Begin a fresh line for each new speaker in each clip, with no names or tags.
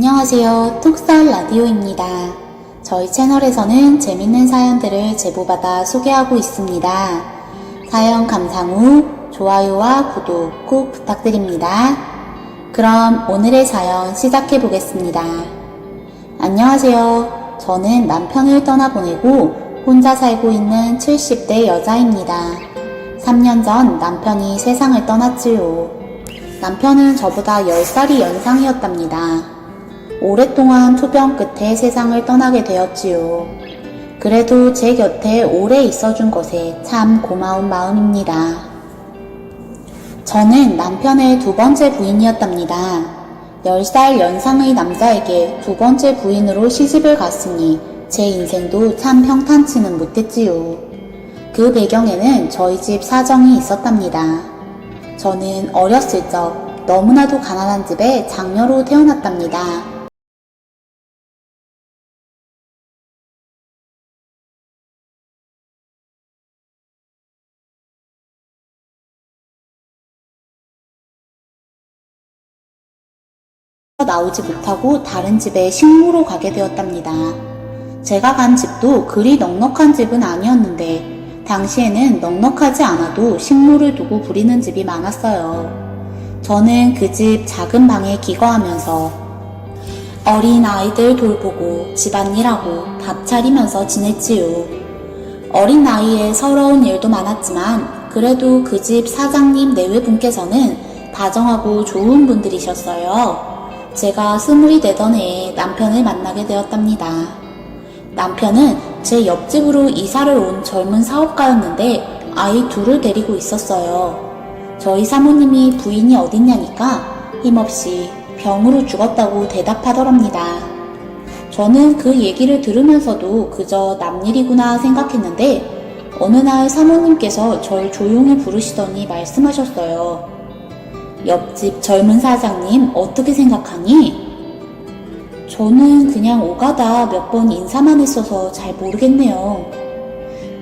안녕하세요. 톡살 라디오입니다. 저희 채널에서는 재밌는 사연들을 제보받아 소개하고 있습니다. 사연 감상 후 좋아요와 구독 꼭 부탁드립니다. 그럼 오늘의 사연 시작해 보겠습니다. 안녕하세요. 저는 남편을 떠나보내고 혼자 살고 있는 70대 여자입니다. 3년 전 남편이 세상을 떠났지요. 남편은 저보다 10살이 연상이었답니다. 오랫동안 투병 끝에 세상을 떠나게 되었지요. 그래도 제 곁에 오래 있어준 것에 참 고마운 마음입니다. 저는 남편의 두 번째 부인이었답니다. 10살 연상의 남자에게 두 번째 부인으로 시집을 갔으니 제 인생도 참 평탄치는 못했지요. 그 배경에는 저희 집 사정이 있었답니다. 저는 어렸을 적 너무나도 가난한 집에 장녀로 태어났답니다. 나오지 못하고 다른 집에 식모로 가게 되었답니다. 제가 간 집도 그리 넉넉한 집은 아니었는데 당시에는 넉넉하지 않아도 식모를 두고 부리는 집이 많았어요. 저는 그 집 작은 방에 기거하면서 어린 아이들 돌보고 집안일하고 밥 차리면서 지냈지요. 어린 나이에 서러운 일도 많았지만 그래도 그 집 사장님 내외분께서는 다정하고 좋은 분들이셨어요. 제가 24던 해에 남편을 만나게 되었답니다. 남편은 제 옆집으로 이사를 온 젊은 사업가였는데 아이 둘을 데리고 있었어요. 저희 사모님이 부인이 어딨냐니까 힘없이 병으로 죽었다고 대답하더랍니다. 저는 그 얘기를 들으면서도 그저 남일이구나 생각했는데 어느 날 사모님께서 절 조용히 부르시더니 말씀하셨어요. 옆집 젊은 사장님 어떻게 생각하니? 저는 그냥 오가다 몇 번 인사만 했어서 잘 모르겠네요.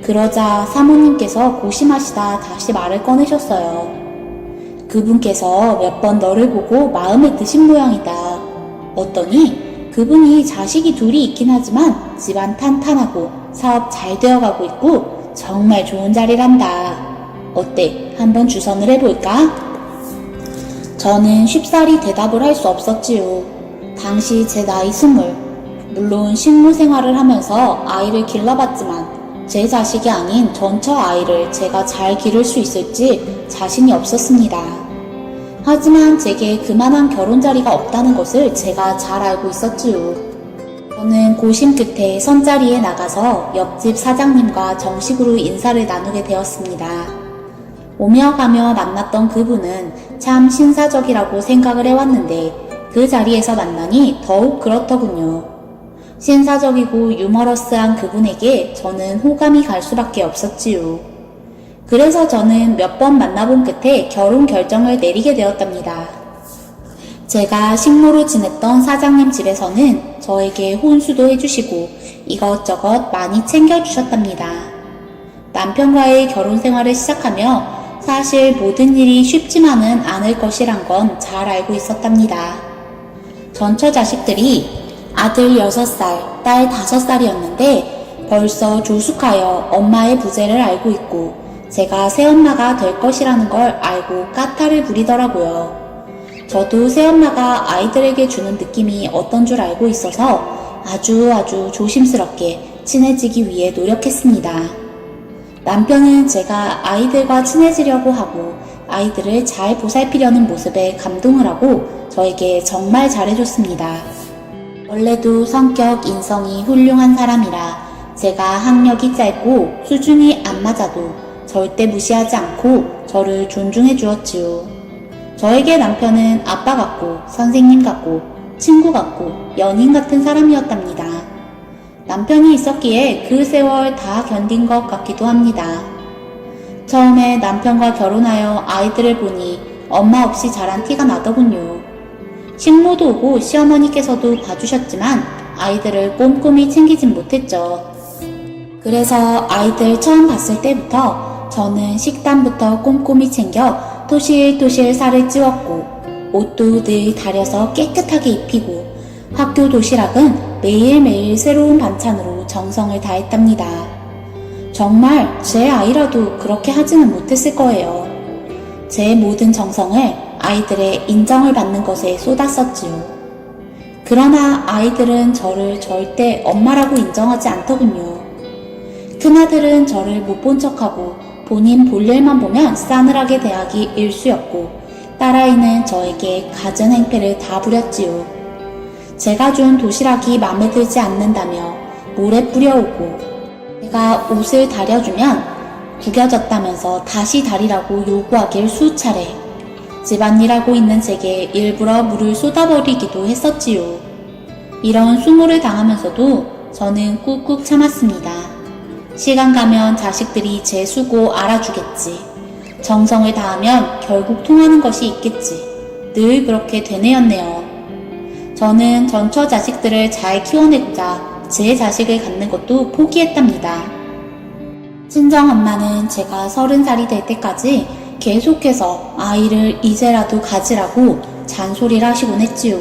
그러자 사모님께서 고심하시다 다시 말을 꺼내셨어요. 그분께서 몇 번 너를 보고 마음에 드신 모양이다. 어떠니 그분이 자식이 둘이 있긴 하지만 집안 탄탄하고 사업 잘 되어가고 있고 정말 좋은 자리란다. 어때? 한번 주선을 해볼까? 저는 쉽사리 대답을 할 수 없었지요. 당시 제 나이 20. 물론 식모 생활을 하면서 아이를 길러봤지만 제 자식이 아닌 전처 아이를 제가 잘 기를 수 있을지 자신이 없었습니다. 하지만 제게 그만한 결혼 자리가 없다는 것을 제가 잘 알고 있었지요. 저는 고심 끝에 선자리에 나가서 옆집 사장님과 정식으로 인사를 나누게 되었습니다. 오며 가며 만났던 그분은 참 신사적이라고 생각을 해왔는데 그 자리에서 만나니 더욱 그렇더군요. 신사적이고 유머러스한 그분에게 저는 호감이 갈 수밖에 없었지요. 그래서 저는 몇 번 만나본 끝에 결혼 결정을 내리게 되었답니다. 제가 식모로 지냈던 사장님 집에서는 저에게 혼수도 해주시고 이것저것 많이 챙겨주셨답니다. 남편과의 결혼 생활을 시작하며 사실 모든 일이 쉽지만은 않을 것이란 건 잘 알고 있었답니다. 전처 자식들이 아들 6살, 딸 5살이었는데 벌써 조숙하여 엄마의 부재를 알고 있고 제가 새엄마가 될 것이라는 걸 알고 까탈을 부리더라고요. 저도 새엄마가 아이들에게 주는 느낌이 어떤 줄 알고 있어서 아주 조심스럽게 친해지기 위해 노력했습니다. 남편은 제가 아이들과 친해지려고 하고 아이들을 잘 보살피려는 모습에 감동을 하고 저에게 정말 잘해줬습니다. 원래도 성격, 인성이 훌륭한 사람이라 제가 학력이 짧고 수준이 안 맞아도 절대 무시하지 않고 저를 존중해 주었지요. 저에게 남편은 아빠 같고 선생님 같고 친구 같고 연인 같은 사람이었답니다. 남편이 있었기에 그 세월 다 견딘 것 같기도 합니다. 처음에 남편과 결혼하여 아이들을 보니 엄마 없이 자란 티가 나더군요. 식모도 오고 시어머니께서도 봐주셨지만 아이들을 꼼꼼히 챙기진 못했죠. 그래서 아이들 처음 봤을 때부터 저는 식단부터 꼼꼼히 챙겨 토실토실 살을 찌웠고 옷도 늘 다려서 깨끗하게 입히고 학교 도시락은 매일매일 새로운 반찬으로 정성을 다했답니다. 정말 제 아이라도 그렇게 하지는 못했을 거예요. 제 모든 정성을 아이들의 인정을 받는 것에 쏟았었지요. 그러나 아이들은 저를 절대 엄마라고 인정하지 않더군요. 큰아들은 저를 못 본 척하고 본인 볼 일만 보면 싸늘하게 대하기 일쑤였고, 딸아이는 저에게 갖은 행패를 다 부렸지요. 제가 준 도시락이 마음에 들지 않는다며 모래 뿌려오고, 제가 옷을 다려주면 구겨졌다면서 다시 다리라고 요구하길 수차례, 집안일하고 있는 제게 일부러 물을 쏟아버리기도 했었지요. 이런 수모를 당하면서도 저는 꾹꾹 참았습니다. 시간 가면 자식들이 제 수고 알아주겠지. 정성을 다하면 결국 통하는 것이 있겠지. 늘 그렇게 되뇌었네요. 저는 전처 자식들을 잘 키워내고자 제 자식을 갖는 것도 포기했답니다. 친정엄마는 제가 30살이 될 때까지 계속해서 아이를 이제라도 가지라고 잔소리를 하시곤 했지요.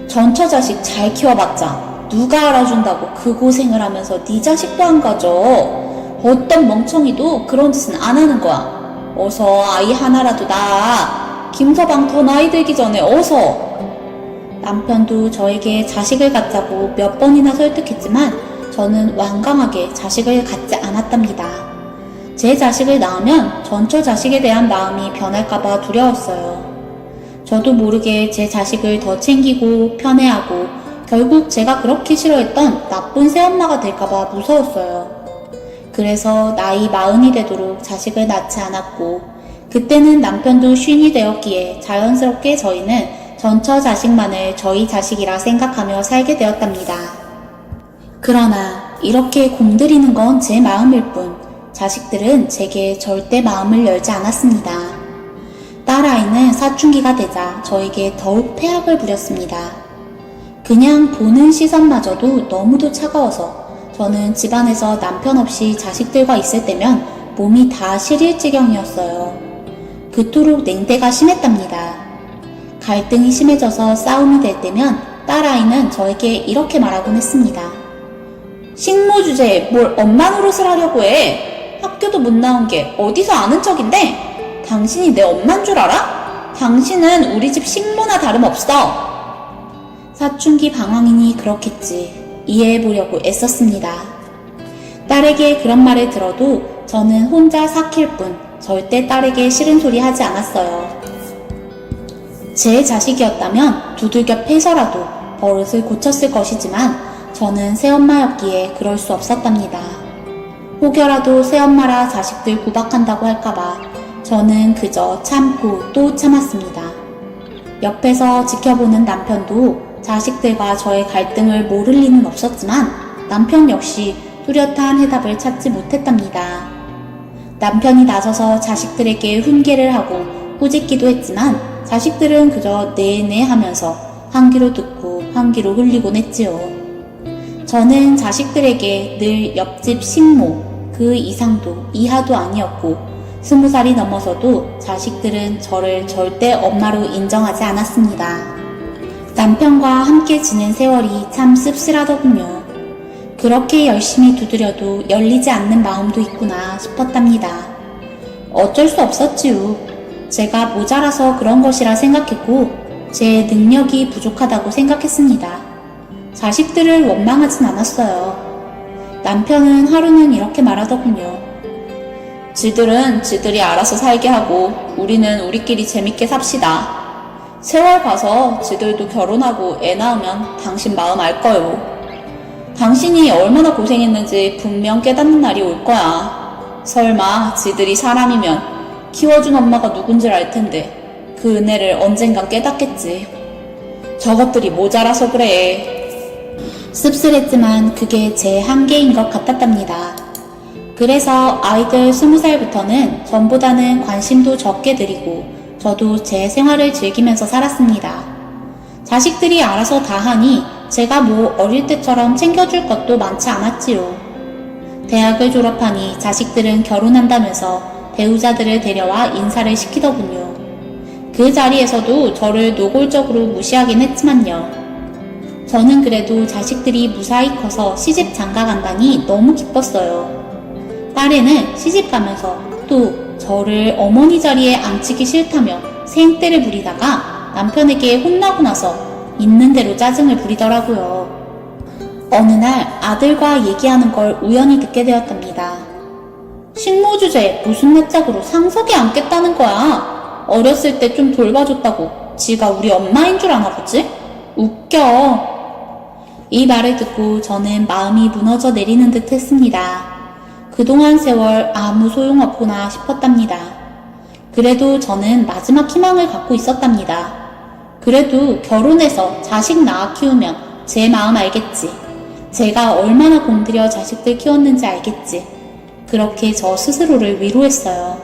전처 자식 잘 키워봤자 누가 알아준다고 그 고생을 하면서 네 자식도 안 가져. 어떤 멍청이도 그런 짓은 안 하는 거야. 어서 아이 하나라도 낳아. 김서방 더 나이 들기 전에 어서. 남편도 저에게 자식을 갖자고 몇 번이나 설득했지만 저는 완강하게 자식을 갖지 않았답니다. 제 자식을 낳으면 전처 자식에 대한 마음이 변할까봐 두려웠어요. 저도 모르게 제 자식을 더 챙기고 편애하고 결국 제가 그렇게 싫어했던 나쁜 새엄마가 될까봐 무서웠어요. 그래서 나이 40이 되도록 자식을 낳지 않았고, 그때는 남편도 쉰이 되었기에 자연스럽게 저희는 전처 자식만을 저희 자식이라 생각하며 살게 되었답니다. 그러나 이렇게 공들이는 건 제 마음일 뿐, 자식들은 제게 절대 마음을 열지 않았습니다. 딸아이는 사춘기가 되자 저에게 더욱 폐악을 부렸습니다. 그냥 보는 시선마저도 너무도 차가워서 저는 집안에서 남편 없이 자식들과 있을 때면 몸이 다 시릴 지경이었어요. 그토록 냉대가 심했답니다. 갈등이 심해져서 싸움이 될 때면 딸아이는 저에게 이렇게 말하곤 했습니다. 식모 주제에 뭘 엄마 노릇을 하려고 해. 학교도 못 나온 게 어디서 아는 척인데? 당신이 내 엄만 줄 알아? 당신은 우리 집 식모나 다름없어. 사춘기 방황이니 그렇겠지. 이해해보려고 애썼습니다. 딸에게 그런 말을 들어도 저는 혼자 삭힐 뿐 절대 딸에게 싫은 소리 하지 않았어요. 제 자식이었다면 두들겨 패서라도 버릇을 고쳤을 것이지만 저는 새엄마였기에 그럴 수 없었답니다. 혹여라도 새엄마라 자식들 구박한다고 할까봐 저는 그저 참고 또 참았습니다. 옆에서 지켜보는 남편도 자식들과 저의 갈등을 모를 리는 없었지만 남편 역시 뚜렷한 해답을 찾지 못했답니다. 남편이 나서서 자식들에게 훈계를 하고 꾸짖기도 했지만 자식들은 그저 네네 하면서 한 귀로 듣고 한 귀로 흘리곤 했지요. 저는 자식들에게 늘 옆집 식모 그 이상도 이하도 아니었고 20살이 넘어서도 자식들은 저를 절대 엄마로 인정하지 않았습니다. 남편과 함께 지낸 세월이 참 씁쓸하더군요. 그렇게 열심히 두드려도 열리지 않는 마음도 있구나 싶었답니다. 어쩔 수 없었지요. 제가 모자라서 그런 것이라 생각했고 제 능력이 부족하다고 생각했습니다. 자식들을 원망하진 않았어요. 남편은 하루는 이렇게 말하더군요. 지들은 지들이 알아서 살게 하고 우리는 우리끼리 재밌게 삽시다. 세월 봐서 지들도 결혼하고 애 낳으면 당신 마음 알 거요. 당신이 얼마나 고생했는지 분명 깨닫는 날이 올 거야. 설마 지들이 사람이면 키워준 엄마가 누군지를 알 텐데 그 은혜를 언젠간 깨닫겠지. 저것들이 모자라서 그래. 씁쓸했지만 그게 제 한계인 것 같았답니다. 그래서 아이들 20살부터는 전보다는 관심도 적게 드리고 저도 제 생활을 즐기면서 살았습니다. 자식들이 알아서 다 하니 제가 뭐 어릴 때처럼 챙겨줄 것도 많지 않았지요. 대학을 졸업하니 자식들은 결혼한다면서 배우자들을 데려와 인사를 시키더군요. 그 자리에서도 저를 노골적으로 무시하긴 했지만요. 저는 그래도 자식들이 무사히 커서 시집 장가 간다니 너무 기뻤어요. 딸애는 시집 가면서 또 저를 어머니 자리에 앉히기 싫다며 생떼를 부리다가 남편에게 혼나고 나서 있는 대로 짜증을 부리더라고요. 어느 날 아들과 얘기하는 걸 우연히 듣게 되었답니다. 식모 주제에 무슨 낯짝으로 상석에 앉겠다는 거야. 어렸을 때 좀 돌봐줬다고 지가 우리 엄마인 줄 아나 보지? 웃겨. 이 말을 듣고 저는 마음이 무너져 내리는 듯 했습니다. 그동안 세월 아무 소용없구나 싶었답니다. 그래도 저는 마지막 희망을 갖고 있었답니다. 그래도 결혼해서 자식 낳아 키우면 제 마음 알겠지. 제가 얼마나 공들여 자식들 키웠는지 알겠지. 그렇게 저 스스로를 위로했어요.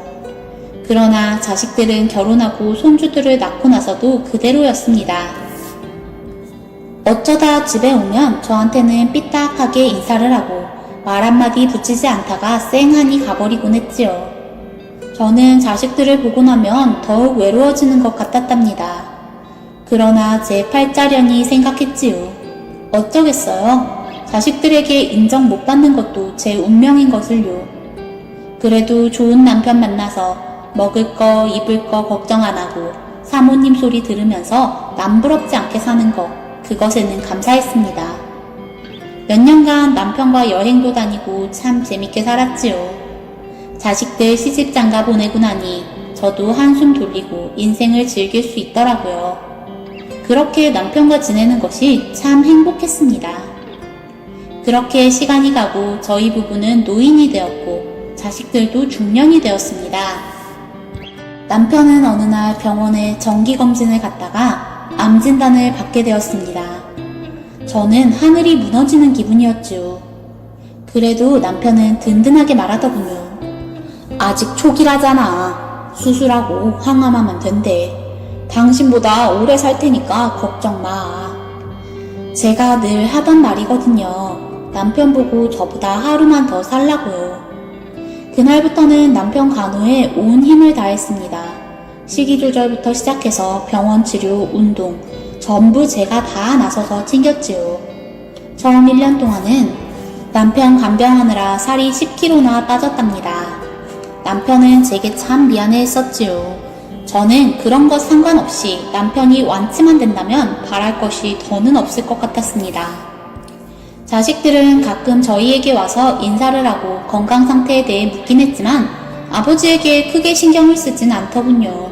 그러나 자식들은 결혼하고 손주들을 낳고 나서도 그대로였습니다. 어쩌다 집에 오면 저한테는 삐딱하게 인사를 하고 말 한마디 붙이지 않다가 쌩하니 가버리곤 했지요. 저는 자식들을 보고 나면 더욱 외로워지는 것 같았답니다. 그러나 제 팔자련이 생각했지요. 어쩌겠어요. 자식들에게 인정 못 받는 것도 제 운명인 것을요. 그래도 좋은 남편 만나서 먹을 거 입을 거 걱정 안 하고 사모님 소리 들으면서 남부럽지 않게 사는 거, 그것에는 감사했습니다. 몇 년간 남편과 여행도 다니고 참 재밌게 살았지요. 자식들 시집장가 보내고 나니 저도 한숨 돌리고 인생을 즐길 수 있더라고요. 그렇게 남편과 지내는 것이 참 행복했습니다. 그렇게 시간이 가고 저희 부부는 노인이 되었고 자식들도 중년이 되었습니다. 남편은 어느 날 병원에 정기검진을 갔다가 암 진단을 받게 되었습니다. 저는 하늘이 무너지는 기분이었죠. 그래도 남편은 든든하게 말하더군요. 아직 초기라잖아. 수술하고 항암하면 된대. 당신보다 오래 살 테니까 걱정 마. 제가 늘 하던 말이거든요. 남편 보고 저보다 하루만 더 살라고요. 그날부터는 남편 간호에 온 힘을 다했습니다. 식이 조절부터 시작해서 병원 치료, 운동 전부 제가 다 나서서 챙겼지요. 처음 1년 동안은 남편 간병하느라 살이 10kg나 빠졌답니다. 남편은 제게 참 미안해 했었지요. 저는 그런 것 상관없이 남편이 완치만 된다면 바랄 것이 더는 없을 것 같았습니다. 자식들은 가끔 저희에게 와서 인사를 하고 건강 상태에 대해 묻긴 했지만 아버지에게 크게 신경을 쓰진 않더군요.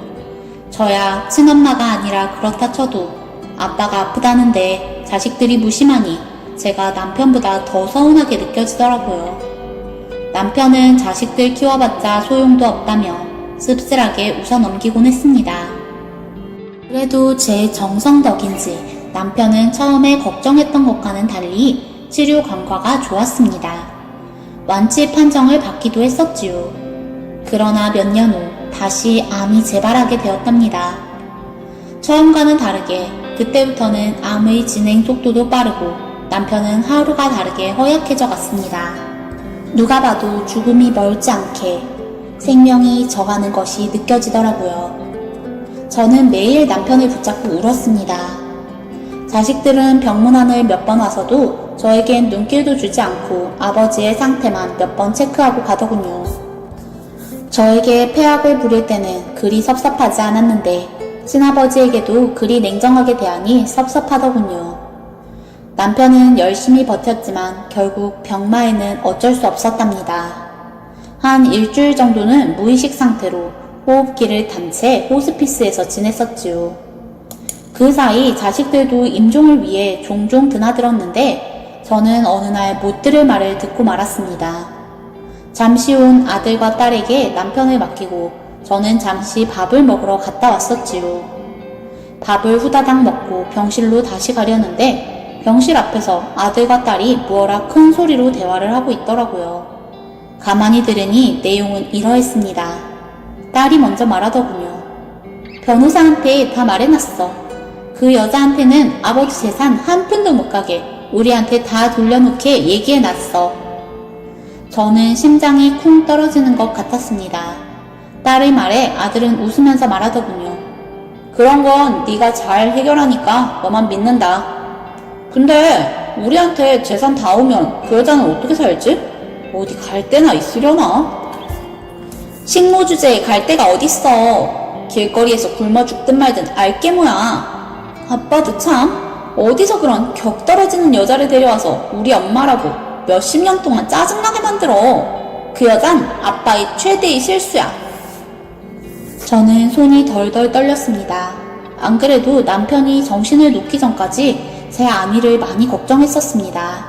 저야 친엄마가 아니라 그렇다 쳐도 아빠가 아프다는데 자식들이 무심하니 제가 남편보다 더 서운하게 느껴지더라고요. 남편은 자식들 키워봤자 소용도 없다며 씁쓸하게 웃어넘기곤 했습니다. 그래도 제 정성 덕인지 남편은 처음에 걱정했던 것과는 달리 치료 결과가 좋았습니다. 완치 판정을 받기도 했었지요. 그러나 몇 년 후 다시 암이 재발하게 되었답니다. 처음과는 다르게 그때부터는 암의 진행 속도도 빠르고 남편은 하루가 다르게 허약해져 갔습니다. 누가 봐도 죽음이 멀지 않게 생명이 져가는 것이 느껴지더라고요. 저는 매일 남편을 붙잡고 울었습니다. 자식들은 병문안을 몇 번 와서도 저에겐 눈길도 주지 않고 아버지의 상태만 몇 번 체크하고 가더군요. 저에게 폐악을 부릴 때는 그리 섭섭하지 않았는데 친아버지에게도 그리 냉정하게 대하니 섭섭하더군요. 남편은 열심히 버텼지만 결국 병마에는 어쩔 수 없었답니다. 한 일주일 정도는 무의식 상태로 호흡기를 단 채 호스피스에서 지냈었지요. 그 사이 자식들도 임종을 위해 종종 드나들었는데 저는 어느 날 못 들을 말을 듣고 말았습니다. 잠시 온 아들과 딸에게 남편을 맡기고 저는 잠시 밥을 먹으러 갔다 왔었지요. 밥을 후다닥 먹고 병실로 다시 가려는데 병실 앞에서 아들과 딸이 무어라 큰 소리로 대화를 하고 있더라고요. 가만히 들으니 내용은 이러했습니다. 딸이 먼저 말하더군요. 변호사한테 다 말해놨어. 그 여자한테는 아버지 재산 한 푼도 못 가게 우리한테 다 돌려놓게 얘기해놨어. 저는 심장이 쿵 떨어지는 것 같았습니다. 딸의 말에 아들은 웃으면서 말하더군요. 그런 건 네가 잘 해결하니까 너만 믿는다.
근데 우리한테 재산 다 오면 그 여자는 어떻게 살지? 어디 갈 데나 있으려나?
식모 주제에 갈 데가 어딨어. 길거리에서 굶어 죽든 말든 알게 뭐야.
아빠도 참 어디서 그런 격 떨어지는 여자를 데려와서 우리 엄마라고 몇십 년 동안 짜증나게 만들어. 그 여잔 아빠의 최대의 실수야.
저는 손이 덜덜 떨렸습니다. 안 그래도 남편이 정신을 놓기 전까지 제 안위를 많이 걱정했었습니다.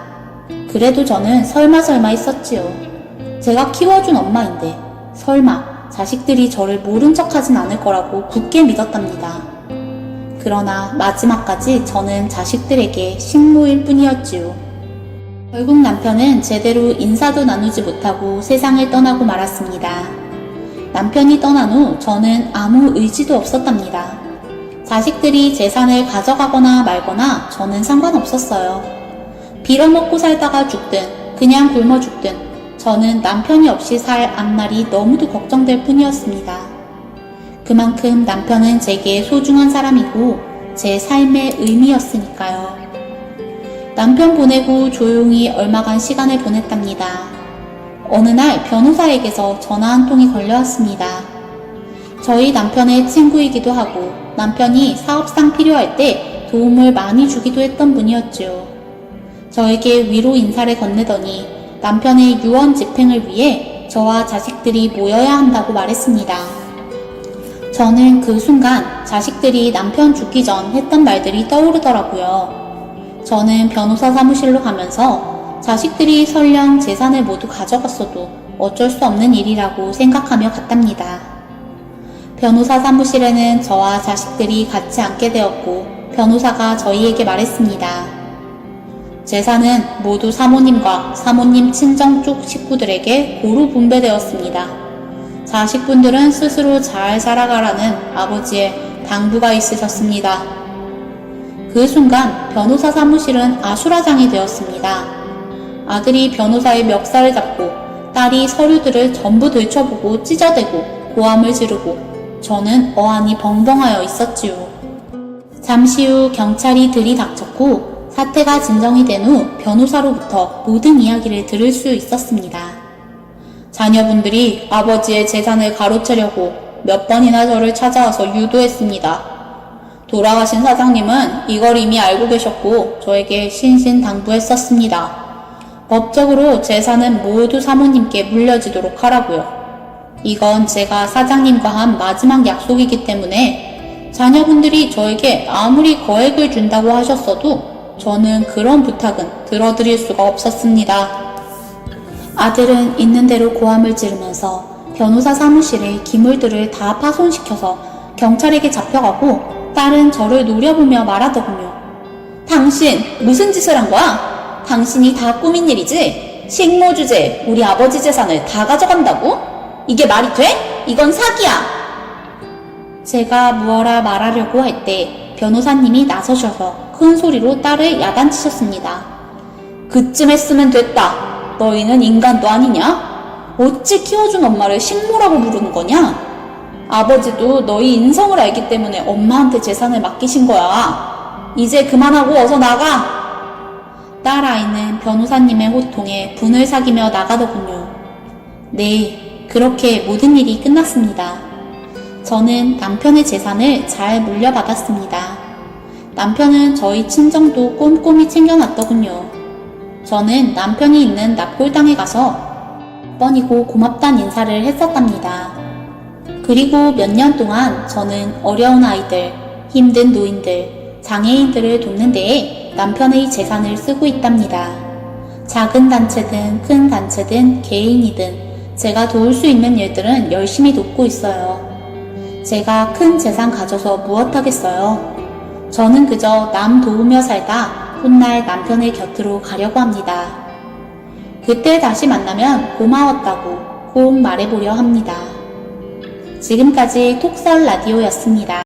그래도 저는 설마 했었지요. 제가 키워준 엄마인데 설마 자식들이 저를 모른 척하진 않을 거라고 굳게 믿었답니다. 그러나 마지막까지 저는 자식들에게 식모일 뿐이었지요. 결국 남편은 제대로 인사도 나누지 못하고 세상을 떠나고 말았습니다. 남편이 떠난 후 저는 아무 의지도 없었답니다. 자식들이 재산을 가져가거나 말거나 저는 상관없었어요. 빌어먹고 살다가 죽든 그냥 굶어 죽든 저는 남편이 없이 살 앞날이 너무도 걱정될 뿐이었습니다. 그만큼 남편은 제게 소중한 사람이고 제 삶의 의미였으니까요. 남편 보내고 조용히 얼마간 시간을 보냈답니다. 어느 날 변호사에게서 전화 한 통이 걸려왔습니다. 저희 남편의 친구이기도 하고 남편이 사업상 필요할 때 도움을 많이 주기도 했던 분이었죠. 저에게 위로 인사를 건네더니 남편의 유언 집행을 위해 저와 자식들이 모여야 한다고 말했습니다. 저는 그 순간 자식들이 남편 죽기 전 했던 말들이 떠오르더라고요. 저는 변호사 사무실로 가면서 자식들이 설령 재산을 모두 가져갔어도 어쩔 수 없는 일이라고 생각하며 갔답니다. 변호사 사무실에는 저와 자식들이 같이 앉게 되었고 변호사가 저희에게 말했습니다. 재산은 모두 사모님과 사모님 친정 쪽 식구들에게 고루 분배되었습니다. 자식분들은 스스로 잘 살아가라는 아버지의 당부가 있으셨습니다. 그 순간 변호사 사무실은 아수라장이 되었습니다. 아들이 변호사의 멱살을 잡고 딸이 서류들을 전부 들춰보고 찢어대고 고함을 지르고 저는 어안이 벙벙하여 있었지요. 잠시 후 경찰이 들이닥쳤고 사태가 진정이 된 후 변호사로부터 모든 이야기를 들을 수 있었습니다. 자녀분들이 아버지의 재산을 가로채려고 몇 번이나 저를 찾아와서 유도했습니다. 돌아가신 사장님은 이걸 이미 알고 계셨고 저에게 신신당부했었습니다. 법적으로 재산은 모두 사모님께 물려지도록 하라고요. 이건 제가 사장님과 한 마지막 약속이기 때문에 자녀분들이 저에게 아무리 거액을 준다고 하셨어도 저는 그런 부탁은 들어드릴 수가 없었습니다. 아들은 있는 대로 고함을 지르면서 변호사 사무실의 기물들을 다 파손시켜서 경찰에게 잡혀가고 딸은 저를 노려보며 말하더군요. 당신 무슨 짓을 한 거야? 당신이 다 꾸민 일이지? 식모 주제에 우리 아버지 재산을 다 가져간다고? 이게 말이 돼? 이건 사기야! 제가 무어라 말하려고 할 때 변호사님이 나서셔서 큰 소리로 딸을 야단치셨습니다. 그쯤 했으면 됐다. 너희는 인간도 아니냐? 어찌 키워준 엄마를 식모라고 부르는 거냐? 아버지도 너희 인성을 알기 때문에 엄마한테 재산을 맡기신 거야. 이제 그만하고 어서 나가! 딸 아이는 변호사님의 호통에 분을 사기며 나가더군요. 네, 그렇게 모든 일이 끝났습니다. 저는 남편의 재산을 잘 물려받았습니다. 남편은 저희 친정도 꼼꼼히 챙겨놨더군요. 저는 남편이 있는 납골당에 가서 몇 번이고 고맙단 인사를 했었답니다. 그리고 몇 년 동안 저는 어려운 아이들, 힘든 노인들, 장애인들을 돕는 데에 남편의 재산을 쓰고 있답니다. 작은 단체든 큰 단체든 개인이든 제가 도울 수 있는 일들은 열심히 돕고 있어요. 제가 큰 재산 가져서 무엇하겠어요? 저는 그저 남 도우며 살다 훗날 남편의 곁으로 가려고 합니다. 그때 다시 만나면 고마웠다고 꼭 말해보려 합니다. 지금까지 톡설 라디오였습니다.